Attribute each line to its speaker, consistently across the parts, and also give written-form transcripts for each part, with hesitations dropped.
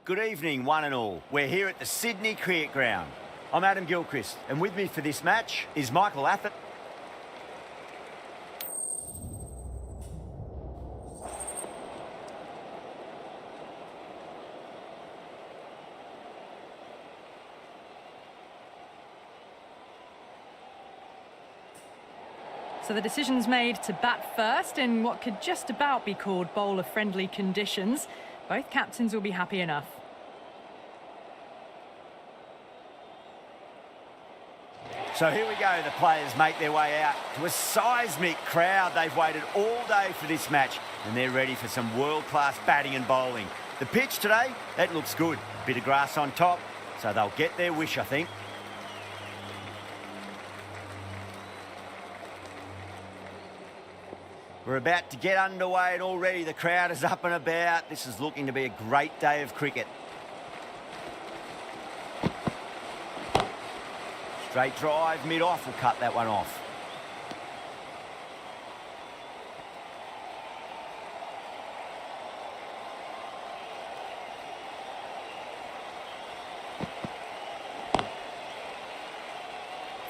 Speaker 1: Good evening, one and all. We're here at the Sydney Cricket Ground. I'm Adam Gilchrist, and with me for this match is Michael Athert.
Speaker 2: So the decision's made to bat first in what could just about be called bowler-friendly conditions. Both captains will be happy enough.
Speaker 1: So here we go, the players make their way out to a seismic crowd. They've waited all day for this match and they're ready for some world-class batting and bowling. The pitch today, that looks good. Bit of grass on top, so they'll get their wish, I think. We're about to get underway and already the crowd is up and about. This is looking to be a great day of cricket. Straight drive, mid-off, will cut that one off.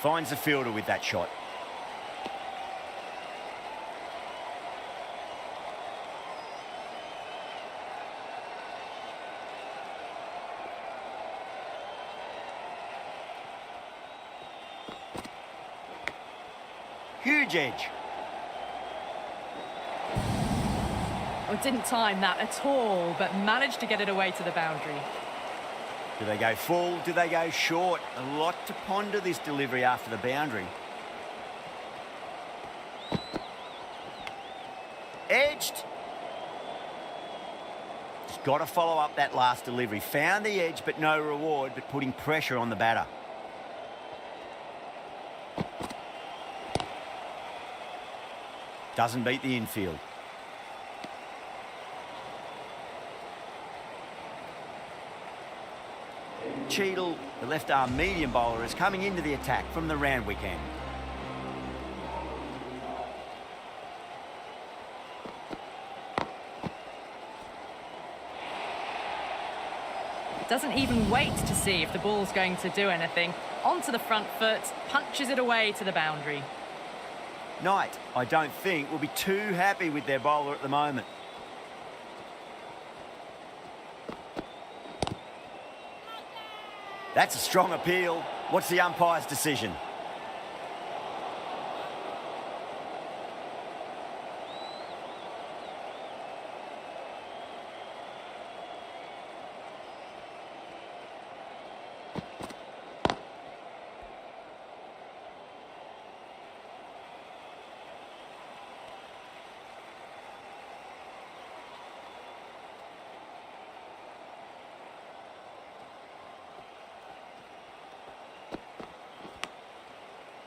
Speaker 1: Finds the fielder with that shot. Huge edge.
Speaker 2: Oh, didn't time that at all, but managed to get it away to the boundary.
Speaker 1: Do they go full? Do they go short? A lot to ponder this delivery after the boundary. Edged. Just got to follow up that last delivery. Found the edge, but no reward, but putting pressure on the batter. Doesn't beat the infield. Cheadle, the left-arm medium bowler, is coming into the attack from the Randwick end.
Speaker 2: Doesn't even wait to see if the ball's going to do anything. Onto the front foot, punches it away to the boundary.
Speaker 1: Knight, I don't think, will be too happy with their bowler at the moment. That's a strong appeal. What's the umpire's decision?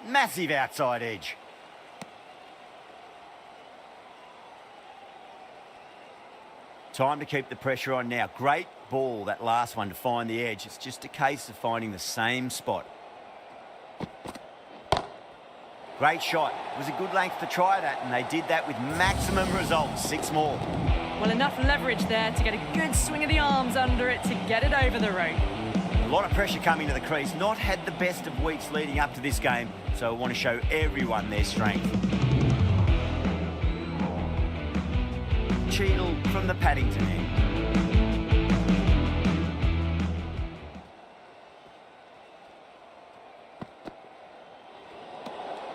Speaker 1: Massive outside edge. Time to keep the pressure on now. Great ball, that last one, to find the edge. It's just a case of finding the same spot. Great shot. It was a good length to try that, and they did that with maximum results. 6 more.
Speaker 2: Well, enough leverage there to get a good swing of the arms under it to get it over the rope.
Speaker 1: A lot of pressure coming to the crease. Not had the best of weeks leading up to this game, so I want to show everyone their strength. Cheadle from the Paddington end.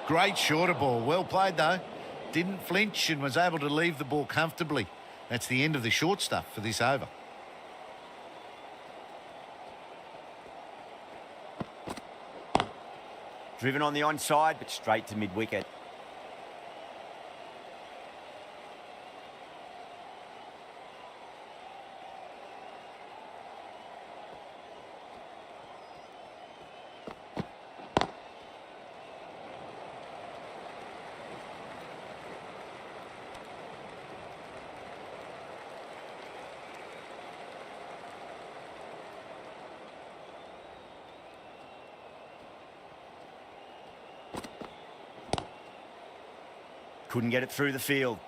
Speaker 3: Great shorter ball. Well played, though. Didn't flinch and was able to leave the ball comfortably. That's the end of the short stuff for this over.
Speaker 1: Driven on the onside, but straight to mid-wicket. Couldn't get it through the field.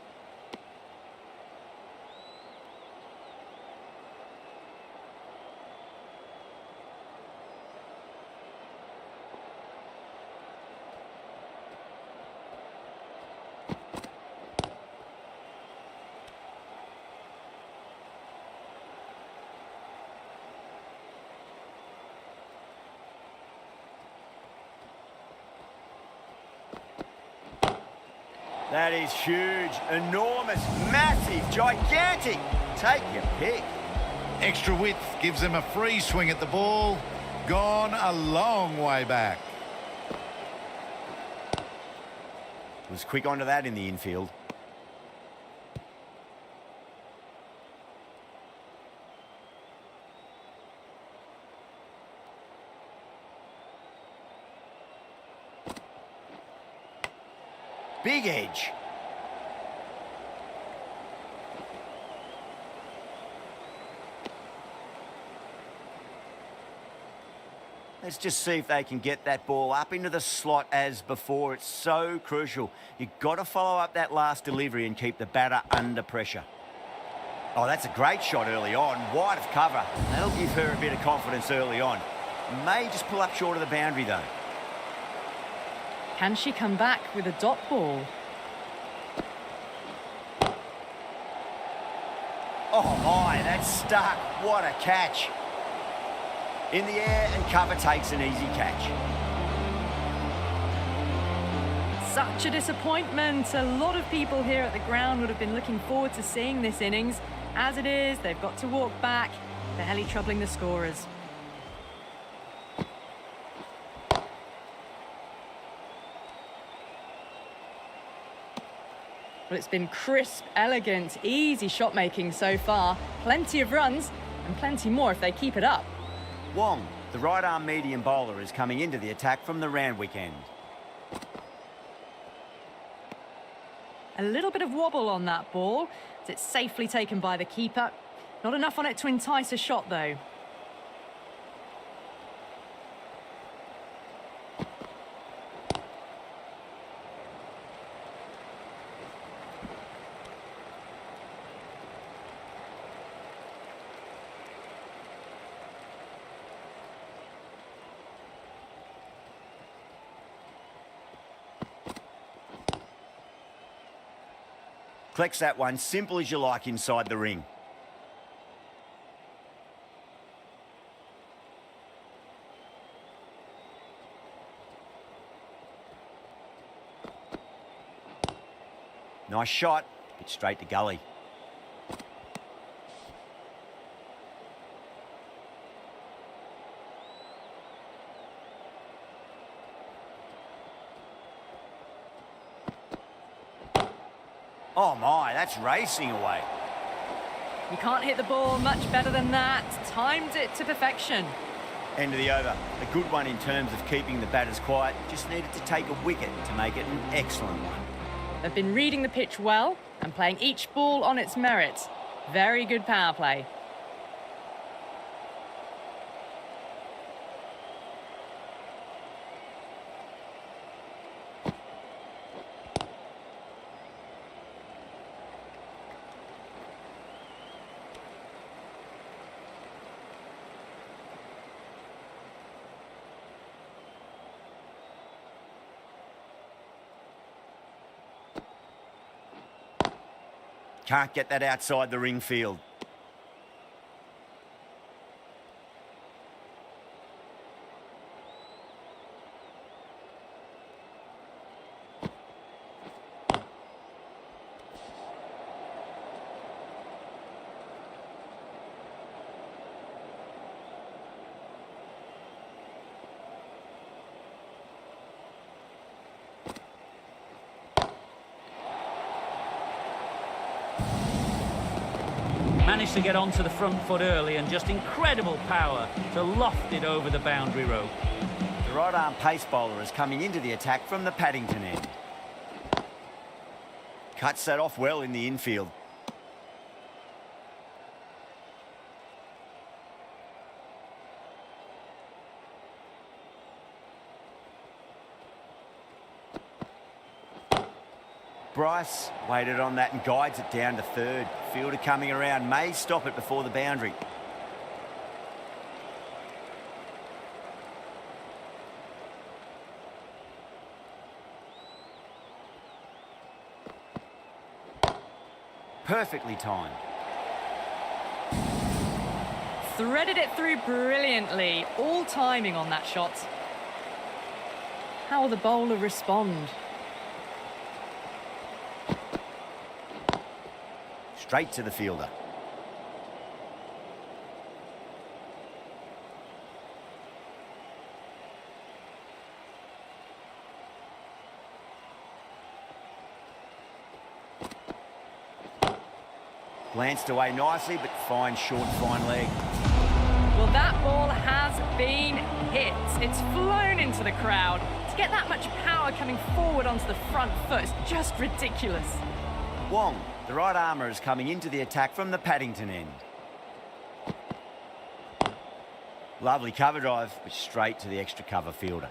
Speaker 1: That is huge, enormous, massive, gigantic. Take your pick.
Speaker 3: Extra width gives them a free swing at the ball. Gone a long way back.
Speaker 1: Was quick onto that in the infield. Big edge. Let's just see if they can get that ball up into the slot as before. It's so crucial. You've got to follow up that last delivery and keep the batter under pressure. Oh, that's a great shot early on. Wide of cover. That'll give her a bit of confidence early on. May just pull up short of the boundary, though.
Speaker 2: Can she come back with a dot ball?
Speaker 1: Oh, my, that's stuck. What a catch. In the air, and cover takes an easy catch.
Speaker 2: Such a disappointment. A lot of people here at the ground would have been looking forward to seeing this innings. As it is, they've got to walk back, barely troubling the scorers. Well, it's been crisp, elegant, easy shot making so far. Plenty of runs and plenty more if they keep it up.
Speaker 1: Wong, the right-arm medium bowler, is coming into the attack from the Randwick end.
Speaker 2: A little bit of wobble on that ball. It's safely taken by the keeper. Not enough on it to entice a shot, though.
Speaker 1: Collects that one, simple as you like, inside the ring. Nice shot, bit straight to gully. Oh my, that's racing away.
Speaker 2: You can't hit the ball much better than that. Timed it to perfection.
Speaker 1: End of the over. A good one in terms of keeping the batters quiet. Just needed to take a wicket to make it an excellent one.
Speaker 2: They've been reading the pitch well and playing each ball on its merit. Very good power play.
Speaker 1: Can't get that outside the ring field.
Speaker 4: Managed to get onto the front foot early and just incredible power to loft it over the boundary rope.
Speaker 1: The right-arm pace bowler is coming into the attack from the Paddington end. Cuts that off well in the infield. Bryce waited on that and guides it down to third. Fielder coming around, may stop it before the boundary. Perfectly timed.
Speaker 2: Threaded it through brilliantly. All timing on that shot. How will the bowler respond?
Speaker 1: straight to the fielder. Glanced away nicely, but fine short, fine leg.
Speaker 2: Well, that ball has been hit. It's flown into the crowd. To get that much power coming forward onto the front foot is just ridiculous.
Speaker 1: Wong, the right armour, is coming into the attack from the Paddington end. Lovely cover drive, but straight to the extra cover fielder.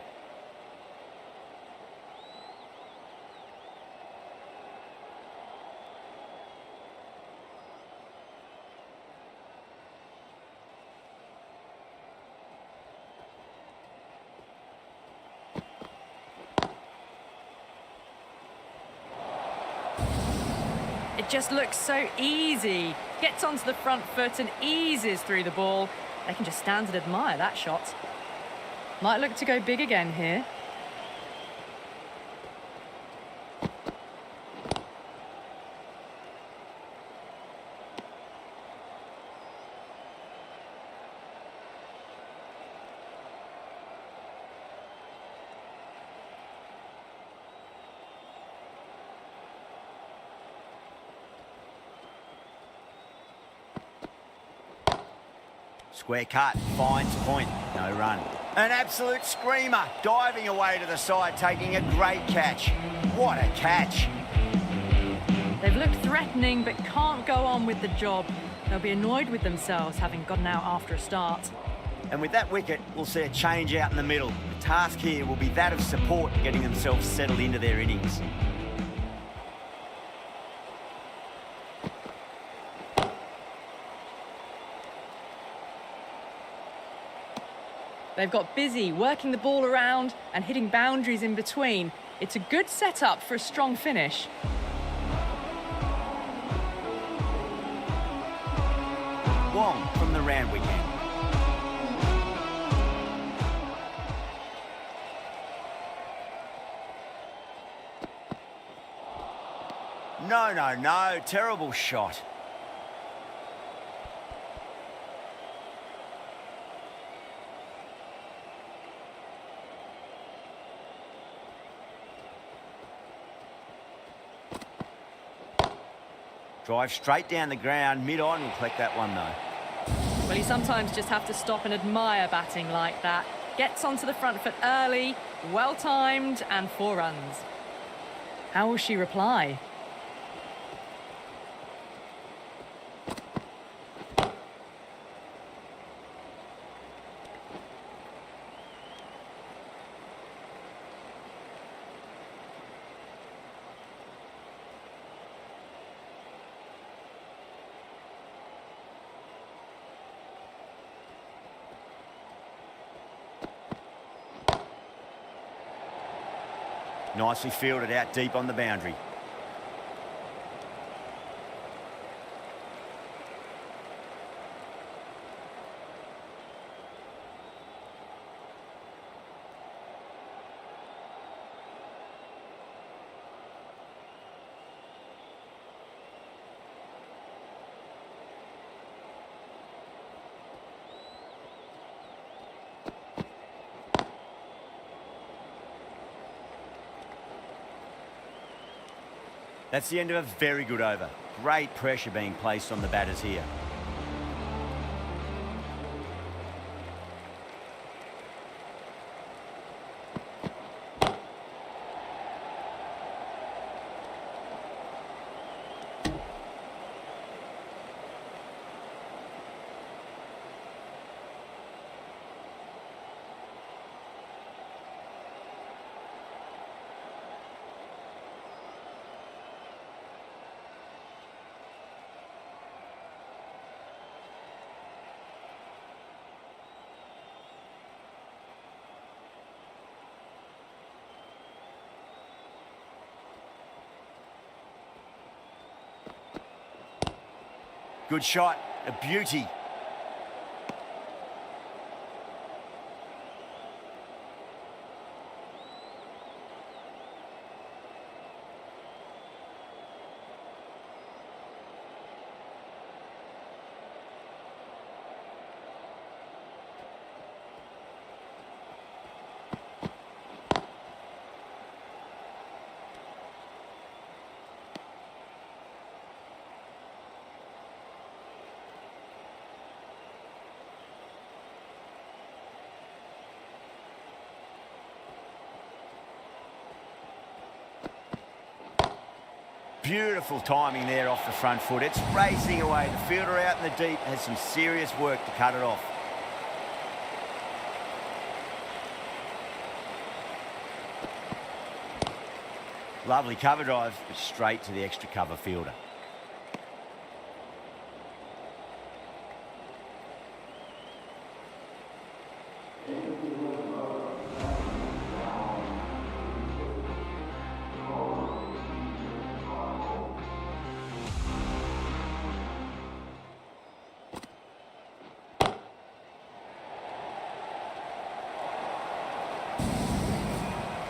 Speaker 2: It just looks so easy. Gets onto the front foot and eases through the ball. They can just stand and admire that shot. Might look to go big again here.
Speaker 1: Square cut, finds point, no run. An absolute screamer, diving away to the side, taking a great catch. What a catch.
Speaker 2: They've looked threatening but can't go on with the job. They'll be annoyed with themselves having gotten out after a start.
Speaker 1: And with that wicket, we'll see a change out in the middle. The task here will be that of support, getting themselves settled into their innings.
Speaker 2: They've got busy working the ball around and hitting boundaries in between. It's a good setup for a strong finish.
Speaker 1: Wong from the Randwick end. No, terrible shot. Drive straight down the ground, mid-on, will collect that one though.
Speaker 2: Well, you sometimes just have to stop and admire batting like that. Gets onto the front foot early, well-timed, and 4 runs. How will she reply?
Speaker 1: Nicely fielded out deep on the boundary. That's the end of a very good over. Great pressure being placed on the batters here. Good shot, a beauty. Beautiful timing there off the front foot. It's racing away. The fielder out in the deep has some serious work to cut it off. Lovely cover drive, but straight to the extra cover fielder.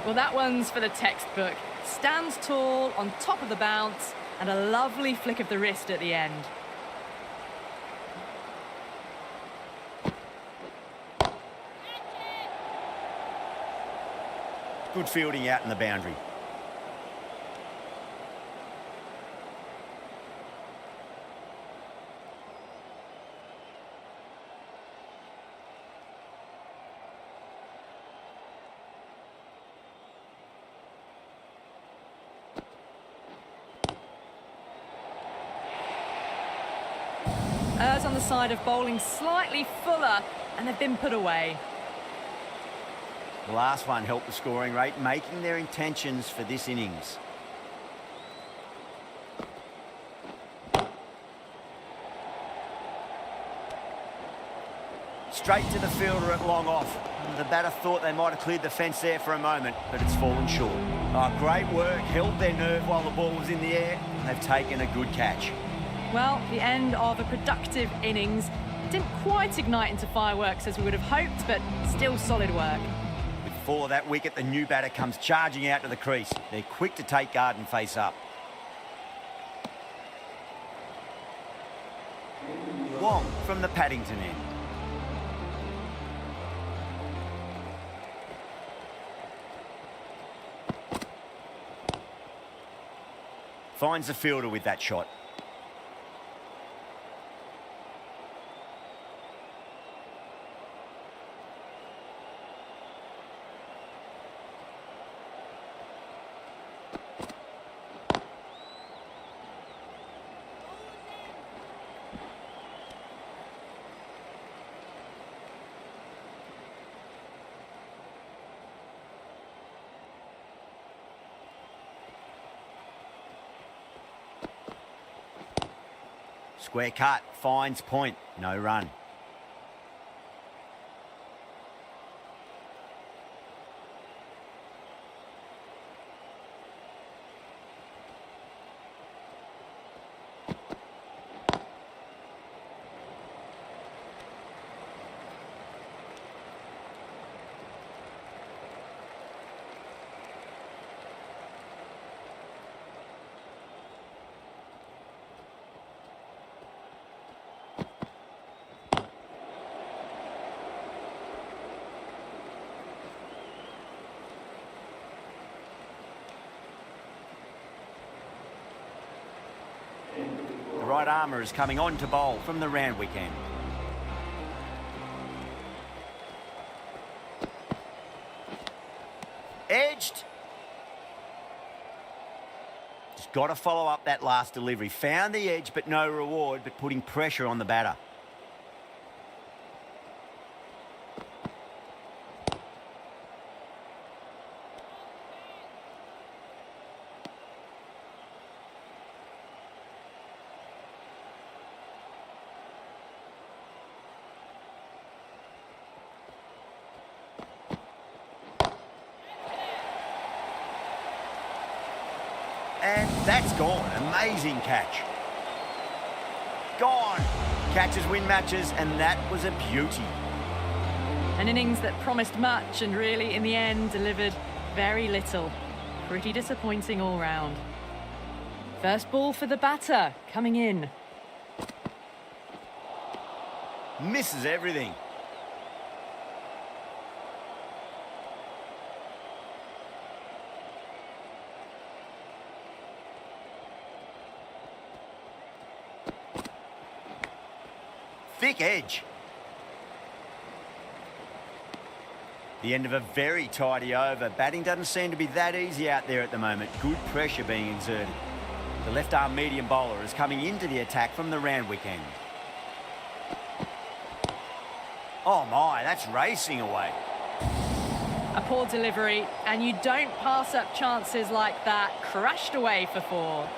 Speaker 2: Well, that one's for the textbook. Stands tall, on top of the bounce, and a lovely flick of the wrist at the end.
Speaker 1: Good fielding out in the boundary.
Speaker 2: Errs on the side of bowling slightly fuller, and they've been put away.
Speaker 1: The last one helped the scoring rate, making their intentions for this innings. Straight to the fielder at long off. The batter thought they might have cleared the fence there for a moment, but it's fallen short. Oh, great work, held their nerve while the ball was in the air, and they've taken a good catch.
Speaker 2: Well, the end of a productive innings. Didn't quite ignite into fireworks as we would have hoped, but still solid work.
Speaker 1: For that wicket, the new batter comes charging out to the crease. They're quick to take guard and face up. Wong from the Paddington end. Finds the fielder with that shot. Square cut, finds point, no run. The right armour is coming on to bowl from the Randwick end. Edged. Just got to follow up that last delivery. Found the edge, but no reward, but putting pressure on the batter. And that's gone. Amazing catch. Gone. Catches win matches, and that was a beauty.
Speaker 2: An innings that promised much and really, in the end, delivered very little. Pretty disappointing all round. First ball for the batter, coming in.
Speaker 1: Misses everything. Thick edge. The end of a very tidy over. Batting doesn't seem to be that easy out there at the moment. Good pressure being exerted. The left-arm medium bowler is coming into the attack from the Randwick end. Oh my, that's racing away.
Speaker 2: A poor delivery, and you don't pass up chances like that. Crashed away for 4.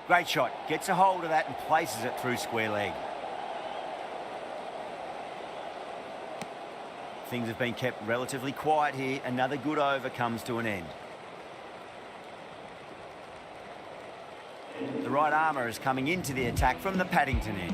Speaker 1: Great shot. Gets a hold of that and places it through square leg. Things have been kept relatively quiet here. Another good over comes to an end. The right armour is coming into the attack from the Paddington end.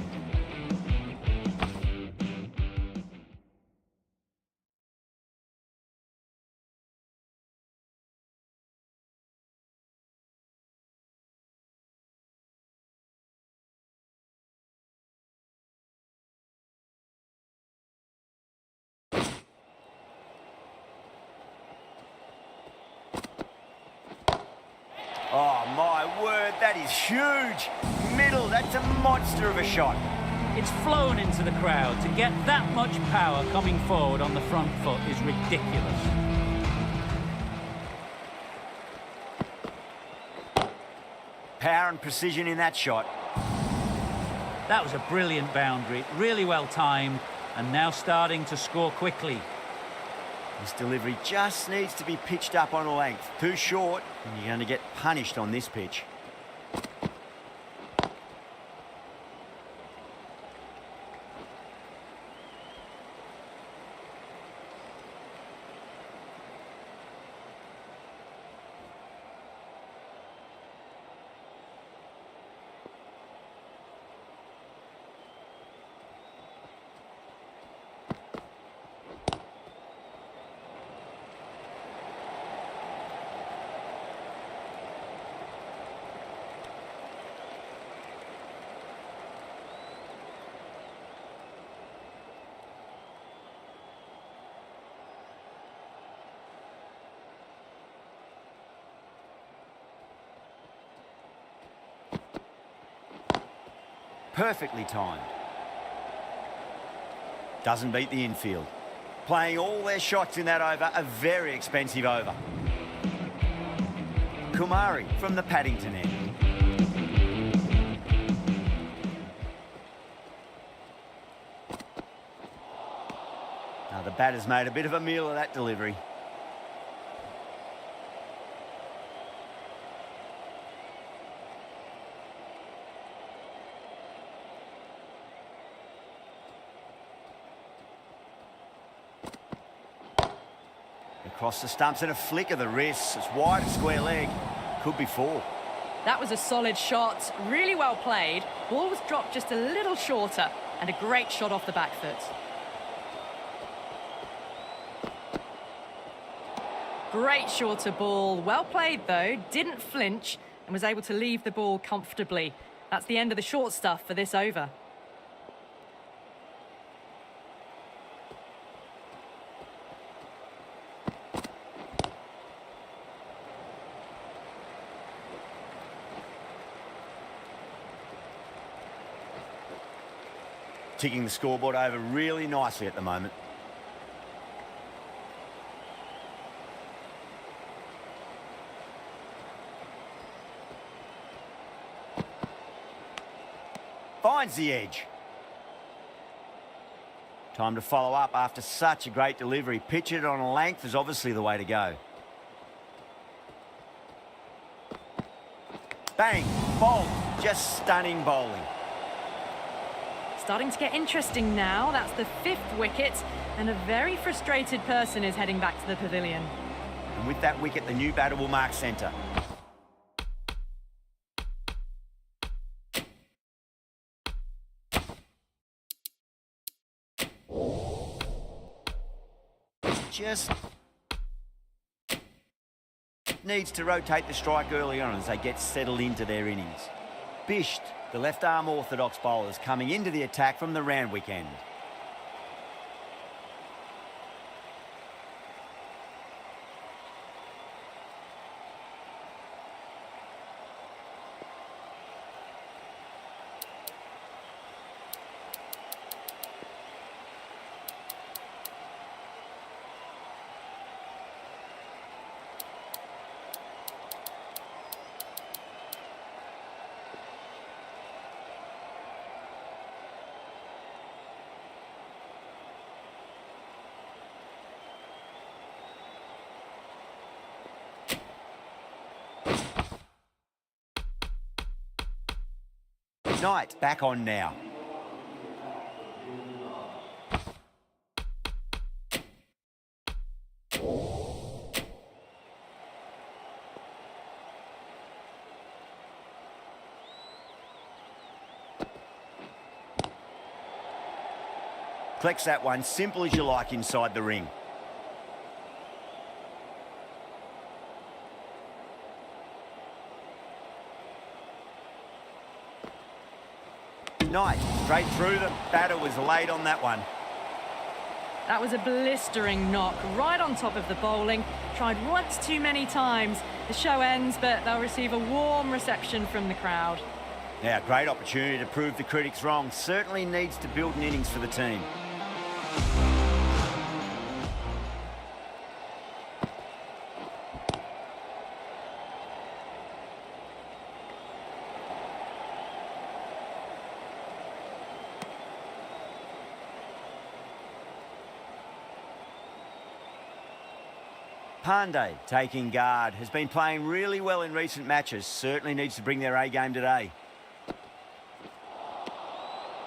Speaker 1: Oh, my word, that is huge. Middle, that's a monster of a shot.
Speaker 4: It's flown into the crowd. To get that much power coming forward on the front foot is ridiculous.
Speaker 1: Power and precision in that shot.
Speaker 4: That was a brilliant boundary, really well timed, and now starting to score quickly.
Speaker 1: This delivery just needs to be pitched up on a length. Too short, and you're going to get punished on this pitch. Perfectly timed. Doesn't beat the infield. Playing all their shots in that over, a very expensive over. Kumari from the Paddington end. Now the batter's made a bit of a meal of that delivery. Across the stumps and a flick of the wrists. It's wide of square leg. Could be 4.
Speaker 2: That was a solid shot, really well played. Ball was dropped just a little shorter, and a great shot off the back foot. Great shorter ball, well played though, didn't flinch and was able to leave the ball comfortably. That's the end of the short stuff for this over.
Speaker 1: Ticking the scoreboard over really nicely at the moment. Finds the edge. Time to follow up after such a great delivery. Pitch it on a length is obviously the way to go. Bang, bowled, just stunning bowling.
Speaker 2: starting to get interesting now. That's the 5th wicket, and a very frustrated person is heading back to the pavilion.
Speaker 1: And with that wicket, the new batter will mark centre. Just needs to rotate the strike early on as they get settled into their innings. Bisht, the left-arm orthodox bowler, is coming into the attack from the Randwick end. Knight back on now. Collects that one, simple as you like, inside the ring. Knight, straight through. The batter was late on that one.
Speaker 2: That was a blistering knock right on top of the bowling. Tried once too many times. The show ends, but they'll receive a warm reception from the crowd.
Speaker 1: Now, great opportunity to prove the critics wrong. Certainly needs to build an innings for the team. Pandey taking guard, has been playing really well in recent matches. Certainly needs to bring their A game today.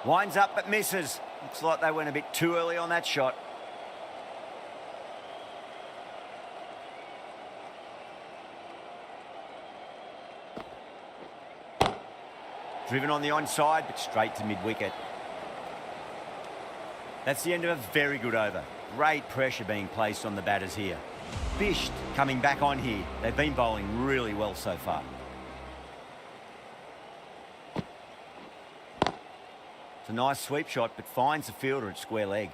Speaker 1: Winds up but misses. Looks like they went a bit too early on that shot. Driven on the onside, but straight to mid-wicket. That's the end of a very good over. Great pressure being placed on the batters here. Bisht coming back on here. They've been bowling really well so far. It's a nice sweep shot, but finds the fielder at square leg.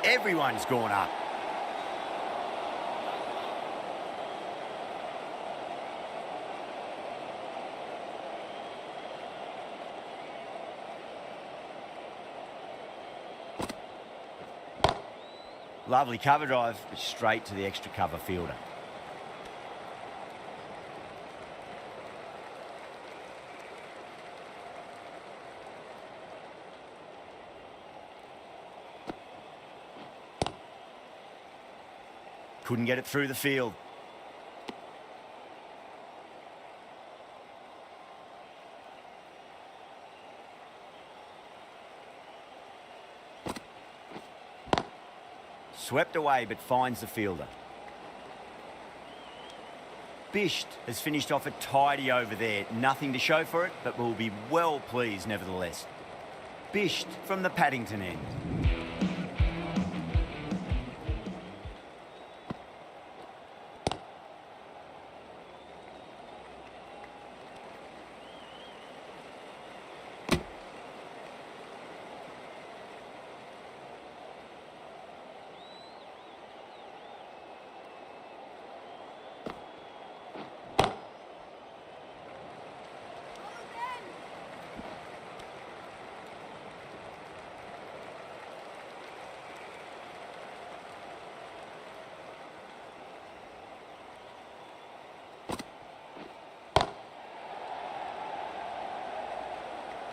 Speaker 1: Everyone's gone up. Lovely cover drive, but straight to the extra cover fielder. Couldn't get it through the field. Swept away, but finds the fielder. Bisht has finished off a tidy over there. Nothing to show for it, but will be well pleased nevertheless. Bisht from the Paddington end.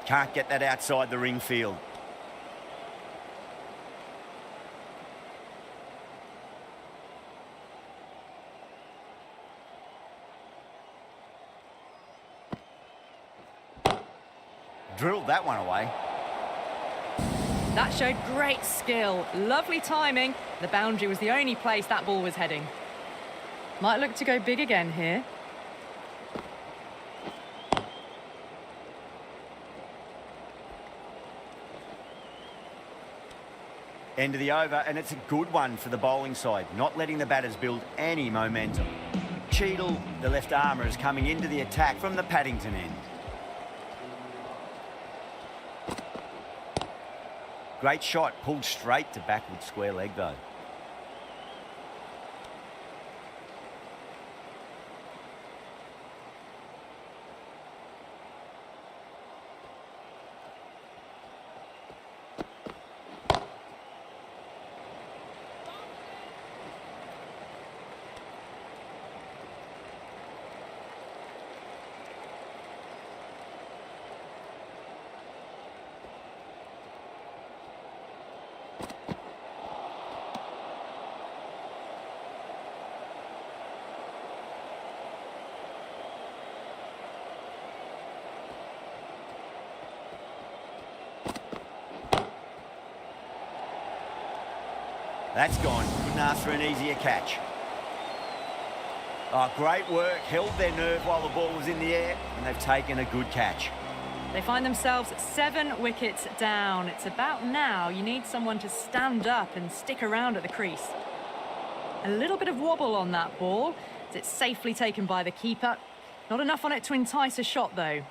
Speaker 1: Can't get that outside the ring field. that one away.
Speaker 2: That showed great skill. Lovely timing. The boundary was the only place that ball was heading. Might look to go big again here.
Speaker 1: End of the over, and it's a good one for the bowling side, not letting the batters build any momentum. Cheadle, the left armour, is coming into the attack from the Paddington end. Great shot, pulled straight to backward square leg though. That's gone. Couldn't ask for an easier catch. Oh, great work. Held their nerve while the ball was in the air, and they've taken a good catch.
Speaker 2: They find themselves 7 wickets down. It's about now you need someone to stand up and stick around at the crease. A little bit of wobble on that ball. It's safely taken by the keeper. Not enough on it to entice a shot, though.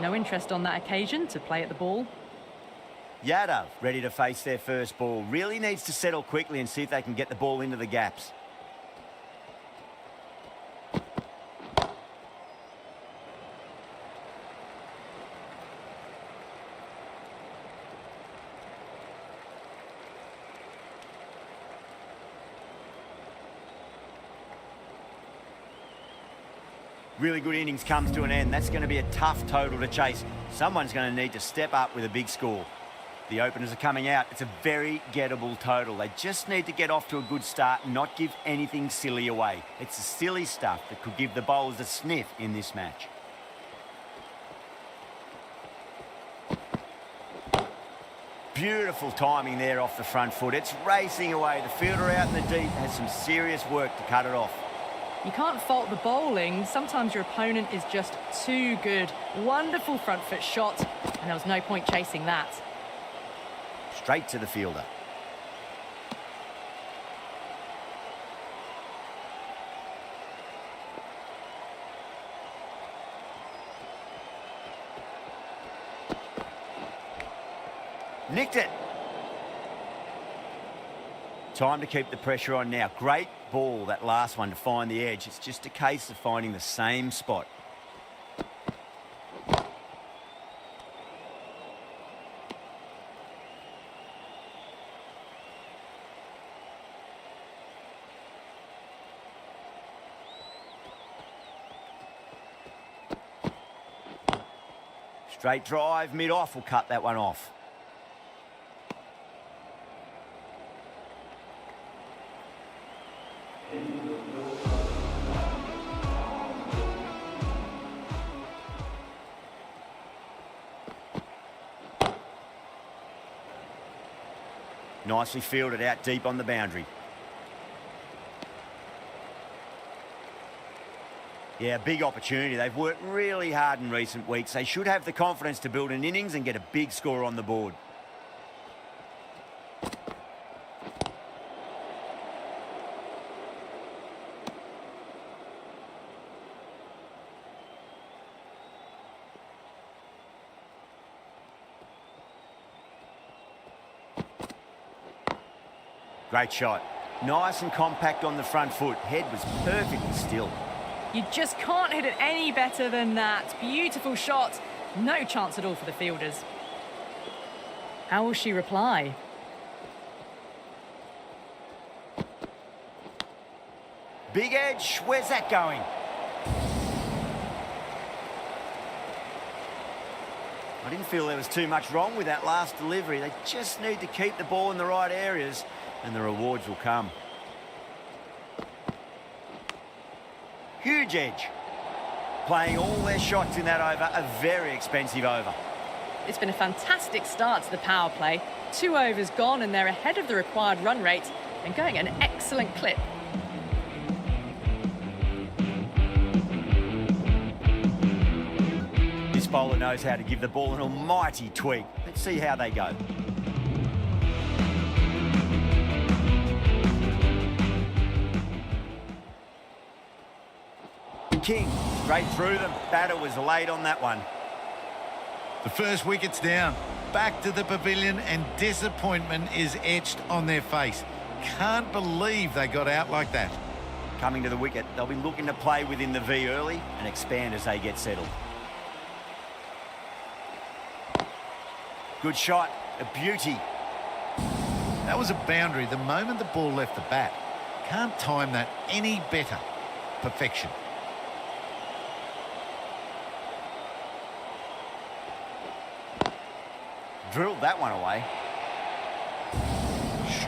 Speaker 2: No interest on that occasion to play at the ball.
Speaker 1: Yadav ready to face their first ball. Really needs to settle quickly and see if they can get the ball into the gaps. Really good innings comes to an end. That's going to be a tough total to chase. Someone's going to need to step up with a big score. The openers are coming out. It's a very gettable total. They just need to get off to a good start and not give anything silly away. It's the silly stuff that could give the bowlers a sniff in this match. Beautiful timing there off the front foot. It's racing away. The fielder out in the deep has some serious work to cut it off.
Speaker 2: You can't fault the bowling. Sometimes your opponent is just too good. Wonderful front foot shot, and there was no point chasing that.
Speaker 1: Straight to the fielder. Nicked it. Time to keep the pressure on now. Great ball, that last one, to find the edge. It's just a case of finding the same spot. Straight drive, mid-off will cut that one off. Nicely fielded out deep on the boundary. Yeah, big opportunity. They've worked really hard in recent weeks. They should have the confidence to build an innings and get a big score on the board. Great shot. Nice and compact on the front foot. Head was perfectly still.
Speaker 2: You just can't hit it any better than that. Beautiful shot. No chance at all for the fielders. How will she reply?
Speaker 1: Big edge. Where's that going? I didn't feel there was too much wrong with that last delivery. They just need to keep the ball in the right areas and the rewards will come. Huge huge edge. Playing all their shots in that over, a very expensive over.
Speaker 2: It's been a fantastic start to the power play. 2 overs gone and they're ahead of the required run rate and going at an excellent clip.
Speaker 1: This bowler knows how to give the ball an almighty tweak. Let's see how they go. King, straight through them. Batter was late on that one.
Speaker 3: The first wicket's down. Back to the pavilion and disappointment is etched on their face. Can't believe they got out like that.
Speaker 1: Coming to the wicket, they'll be looking to play within the V early and expand as they get settled. Good shot, a beauty.
Speaker 3: That was a boundary the moment the ball left the bat. Can't time that any better. Perfection.
Speaker 1: Drilled that one away.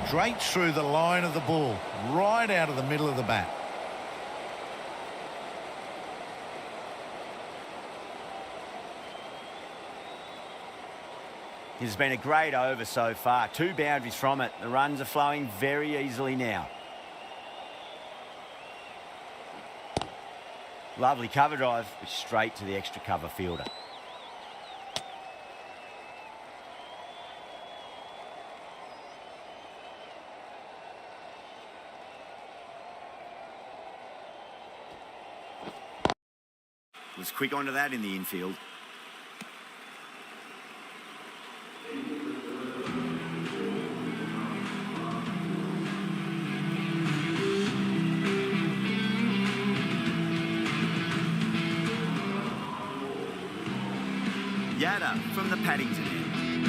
Speaker 3: Straight through the line of the ball, right out of the middle of the bat.
Speaker 1: It's been a great over so far. 2 boundaries from it. The runs are flowing very easily now. Lovely cover drive, but straight to the extra cover fielder. Was quick onto that in the infield. Yada from the Paddington end.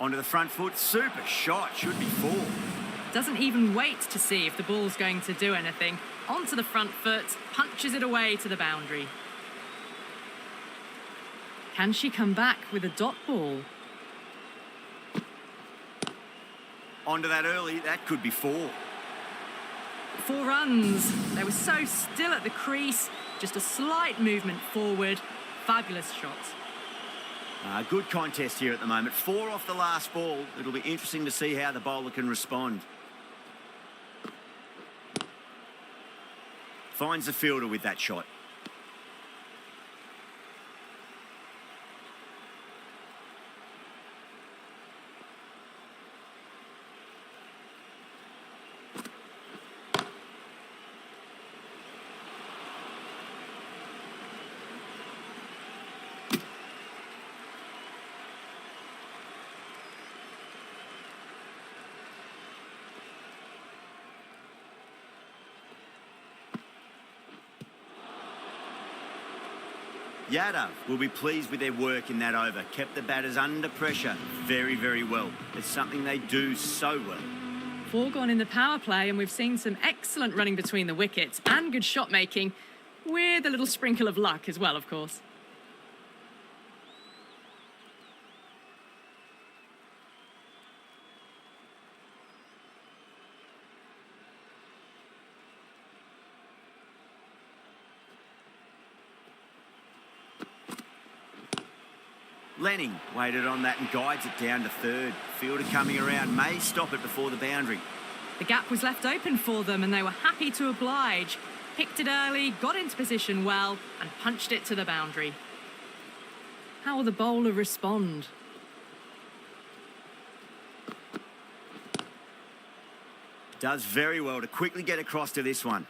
Speaker 1: Onto the front foot, super shot, should be 4.
Speaker 2: Doesn't even wait to see if the ball's going to do anything. Onto the front foot, punches it away to the boundary. Can she come back with a dot ball?
Speaker 1: Onto that early, that could be 4.
Speaker 2: 4 runs. They were so still at the crease. Just a slight movement forward. Fabulous shot.
Speaker 1: Good contest here at the moment. 4 off the last ball. It'll be interesting to see how the bowler can respond. Finds the fielder with that shot. Yadav will be pleased with their work in that over. Kept the batters under pressure very, very well. It's something they do so well.
Speaker 2: 4 gone in the power play, and we've seen some excellent running between the wickets and good shot making, with a little sprinkle of luck as well, of course.
Speaker 1: Lenning waited on that and guides it down to 3rd. Fielder coming around, may stop it before the boundary.
Speaker 2: The gap was left open for them and they were happy to oblige. Picked it early, got into position well and punched it to the boundary. How will the bowler respond?
Speaker 1: Does very well to quickly get across to this one.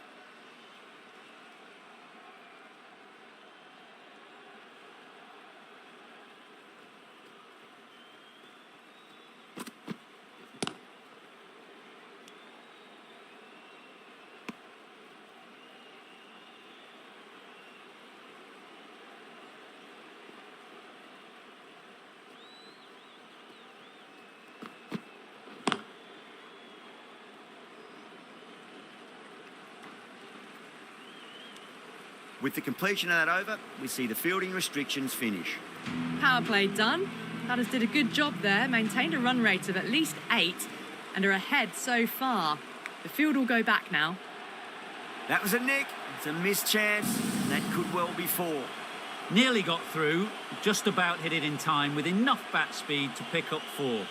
Speaker 1: With the completion of that over, we see the fielding restrictions finish.
Speaker 2: Power play done. Batters did a good job there, maintained a run rate of at least 8. and are ahead so far. The field will go back now.
Speaker 1: That was a nick. It's a missed chance. That could well be 4.
Speaker 4: Nearly got through, just about hit it in time with enough bat speed to pick up 4.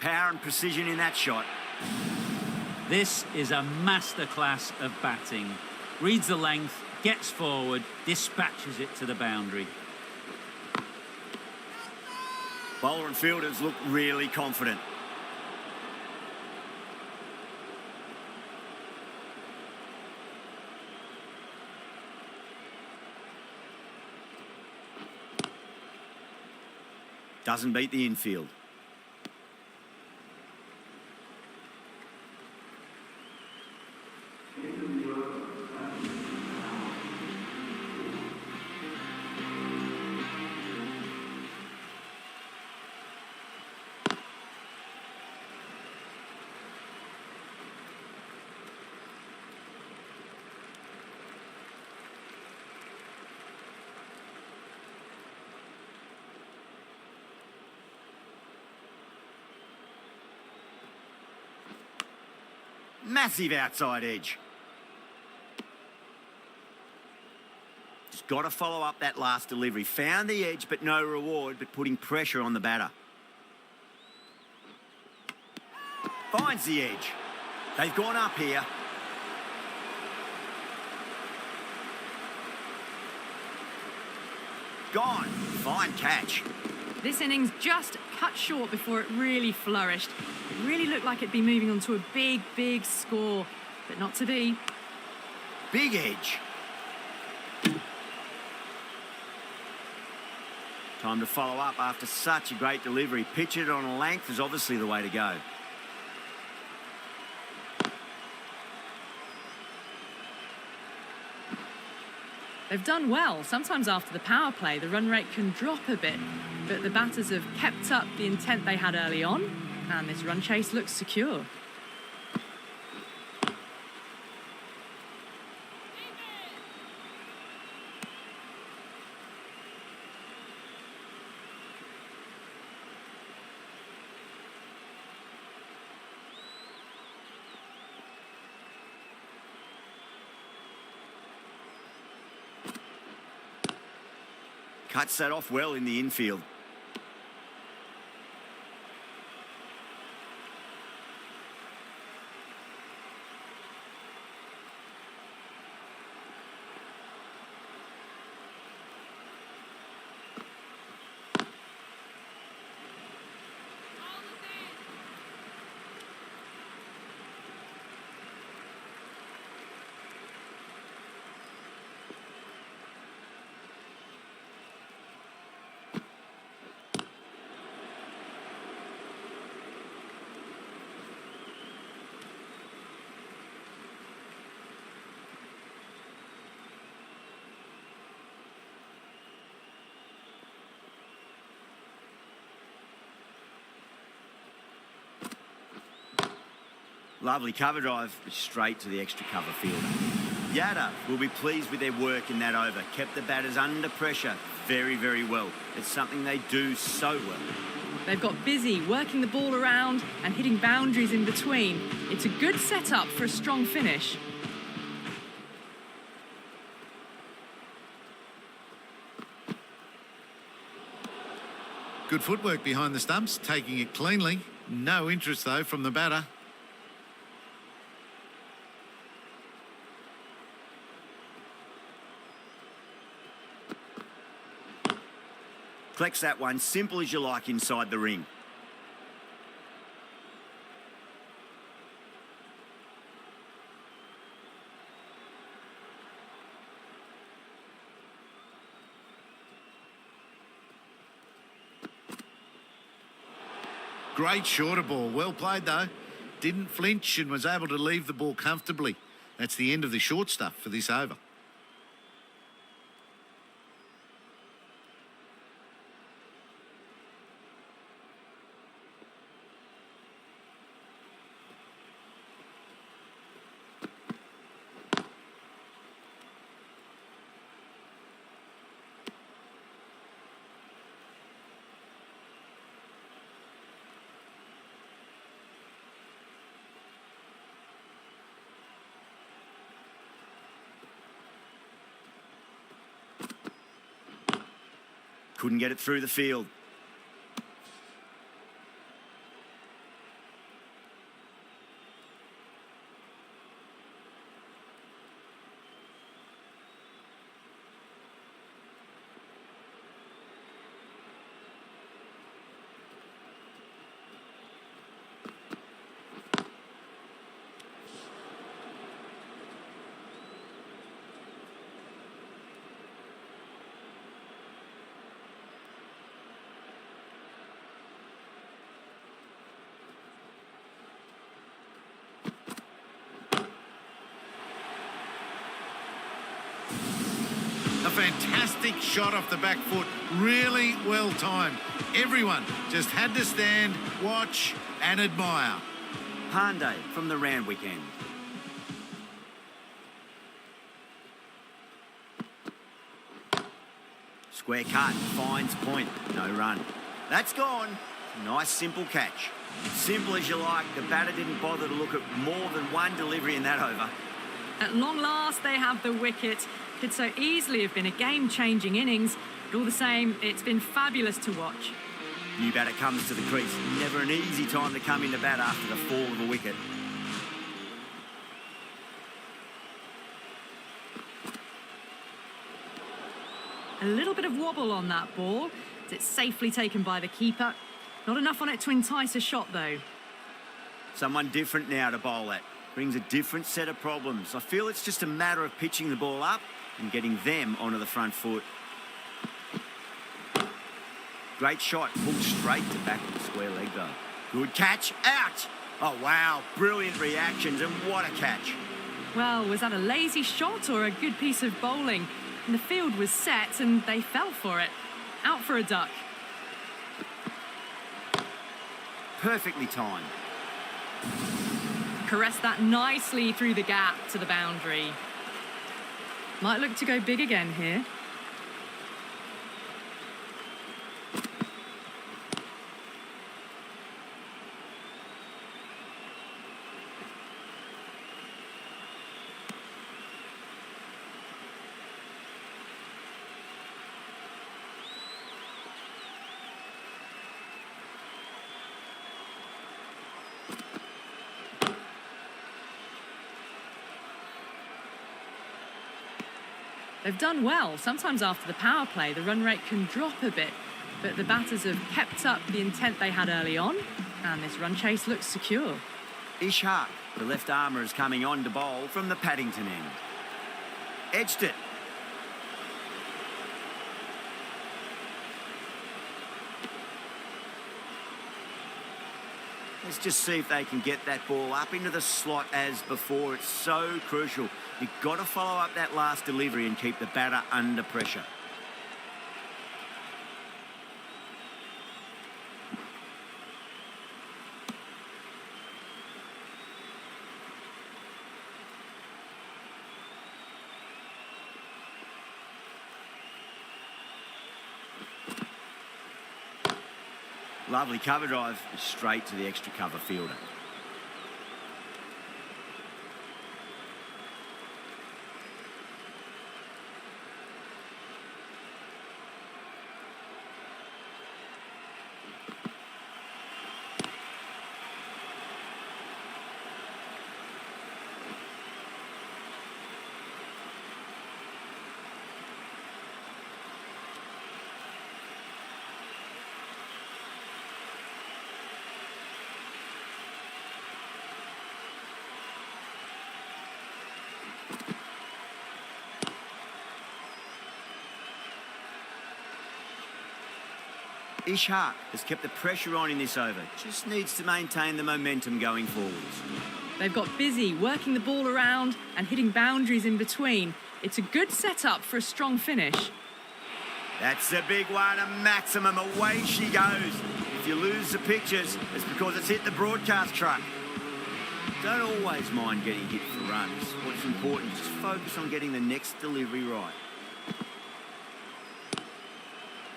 Speaker 1: Power and precision in that shot.
Speaker 4: This is a masterclass of batting. Reads the length, gets forward, dispatches it to the boundary.
Speaker 1: Bowler and fielders look really confident. Doesn't beat the infield. Massive outside edge. Just got to follow up that last delivery. Found the edge, but no reward, but putting pressure on the batter. Finds the edge. They've gone up here. Gone. Fine catch.
Speaker 2: This innings just cut short before it really flourished. It really looked like it'd be moving on to a big, big score, but not to be.
Speaker 1: Big edge. Time to follow up after such a great delivery. Pitch it on a length is obviously the way to go.
Speaker 2: They've done well. Sometimes after the power play, the run rate can drop a bit, but the batters have kept up the intent they had early on, and this run chase looks secure.
Speaker 1: Cuts that off well in the infield. Lovely cover drive, but straight to the extra cover fielder. Yada will be pleased with their work in that over. Kept the batters under pressure very, very well. It's something they do so well.
Speaker 2: They've got busy working the ball around and hitting boundaries in between. It's a good setup for a strong finish.
Speaker 3: Good footwork behind the stumps, taking it cleanly. No interest, though, from the batter.
Speaker 1: Collects that one, simple as you like inside the ring.
Speaker 3: Great shorter ball. Well played, though. Didn't flinch and was able to leave the ball comfortably. That's the end of the short stuff for this over.
Speaker 1: Couldn't get it through the field.
Speaker 3: A fantastic shot off the back foot, really well timed. Everyone just had to stand, watch and admire.
Speaker 1: Hyundai from the Randwick end. Square cut, finds point, no run. That's gone. Nice simple catch. Simple as you like, the batter didn't bother to look at more than one delivery in that over.
Speaker 2: At long last, they have the wicket. Could so easily have been a game-changing innings, but all the same, it's been fabulous to watch.
Speaker 1: New batter comes to the crease. Never an easy time to come into bat after the fall of a wicket.
Speaker 2: A little bit of wobble on that ball. It's safely taken by the keeper. Not enough on it to entice a shot, though.
Speaker 1: Someone different now to bowl at. Brings a different set of problems. I feel it's just a matter of pitching the ball up and getting them onto the front foot. Great shot, pulled straight to back of the square leg though. Good catch, out! Oh wow, brilliant reactions and what a catch.
Speaker 2: Well, was that a lazy shot or a good piece of bowling? And the field was set and they fell for it. Out for a duck.
Speaker 1: Perfectly timed.
Speaker 2: Caressed that nicely through the gap to the boundary. Might look to go big again here. They've done well. Sometimes after the power play, the run rate can drop a bit, but the batters have kept up the intent they had early on, and this run chase looks secure.
Speaker 1: Ishaq, the left armour, is coming on to bowl from the Paddington end. Edged it. Let's just see if they can get that ball up into the slot as before. It's so crucial. You've got to follow up that last delivery and keep the batter under pressure. Lovely cover drive, straight to the extra cover fielder. Ishaq has kept the pressure on in this over. Just needs to maintain the momentum going forwards.
Speaker 2: They've got busy working the ball around and hitting boundaries in between. It's a good setup for a strong finish.
Speaker 1: That's a big one, a maximum. Away she goes. If you lose the pictures, it's because it's hit the broadcast truck. Don't always mind getting hit for runs. What's important is just focus on getting the next delivery right.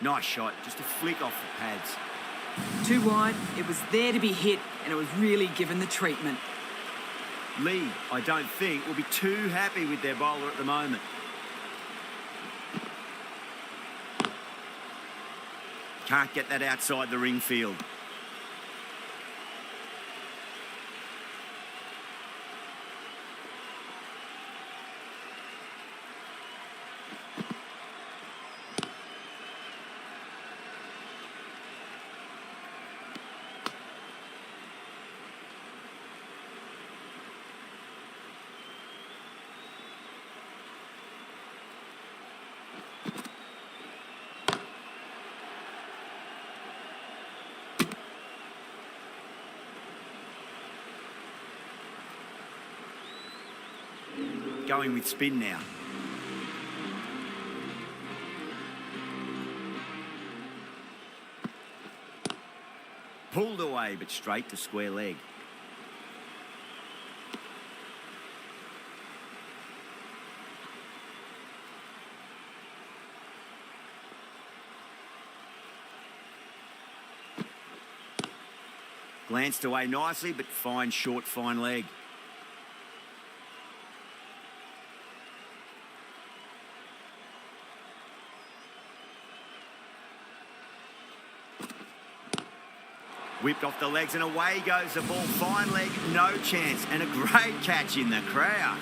Speaker 1: Nice shot, just a flick off the pads.
Speaker 5: Too wide, it was there to be hit, and it was really given the treatment.
Speaker 1: Lee, I don't think, will be too happy with their bowler at the moment. Can't get that outside the ring field. Going with spin now. Pulled away, but straight to square leg. Glanced away nicely, but fine short, fine leg. Whipped off the legs and away goes the ball. Fine leg, no chance. And a great catch in the crowd.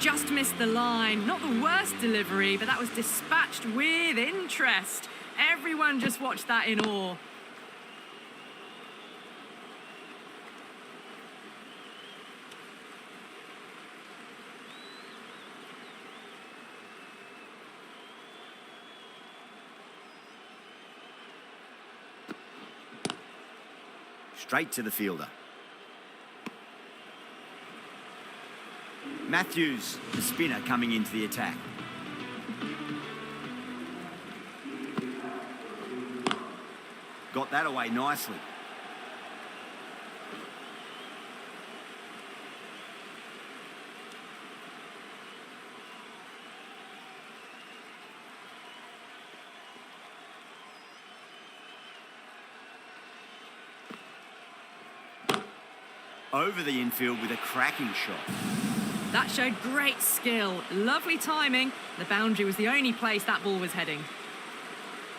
Speaker 2: Just missed the line. Not the worst delivery, but that was dispatched with interest. Everyone just watched that in awe.
Speaker 1: Straight to the fielder. Matthews, the spinner, coming into the attack. Got that away nicely. Over the infield with a cracking shot.
Speaker 2: That showed great skill, lovely timing. The boundary was the only place that ball was heading.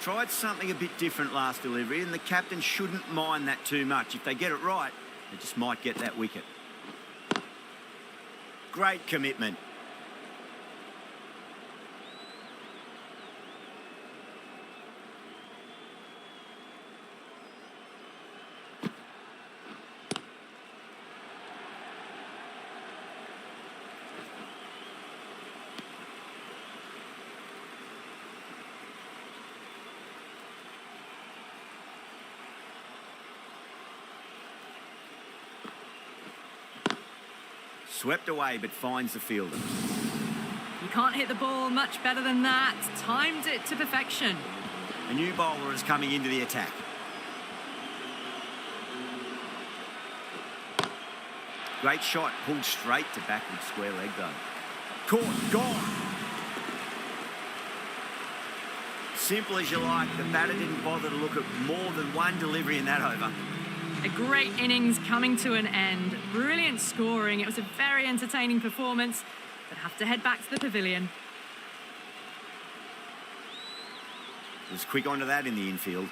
Speaker 1: Tried something a bit different last delivery, and the captain shouldn't mind that too much. If they get it right, they just might get that wicket. Great commitment. Swept away, but finds the fielder.
Speaker 2: You can't hit the ball much better than that. Timed it to perfection.
Speaker 1: A new bowler is coming into the attack. Great shot, pulled straight to backward square leg though. Caught, gone. Simple as you like, the batter didn't bother to look at more than one delivery in that over.
Speaker 2: A great innings coming to an end. Brilliant scoring. It was a very entertaining performance, but have to head back to the pavilion.
Speaker 1: Was quick onto that in the infield.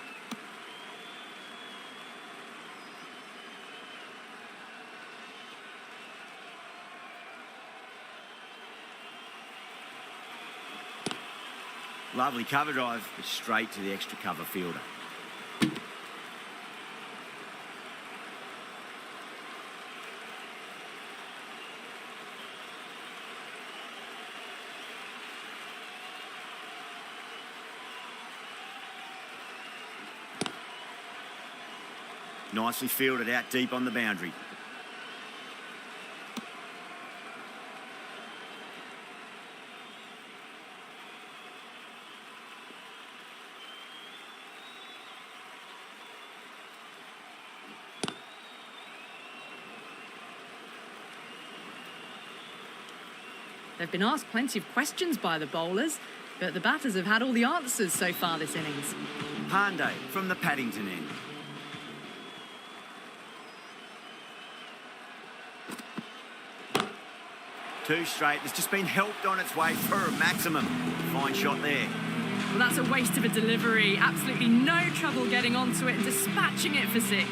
Speaker 1: Lovely cover drive, but straight to the extra cover fielder. Nicely fielded out deep on the boundary.
Speaker 2: They've been asked plenty of questions by the bowlers, but the batters have had all the answers so far this innings.
Speaker 1: Pandey from the Paddington end. Two straight. It's just been helped on its way for a maximum. Fine shot there.
Speaker 2: Well, that's a waste of a delivery. Absolutely no trouble getting onto it and dispatching it for 6.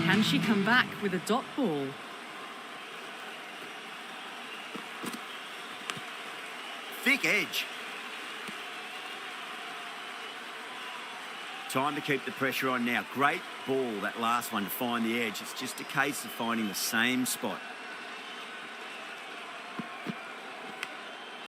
Speaker 2: Can she come back with a dot ball?
Speaker 1: Thick edge. Time to keep the pressure on now. Great ball, that last one, to find the edge. It's just a case of finding the same spot.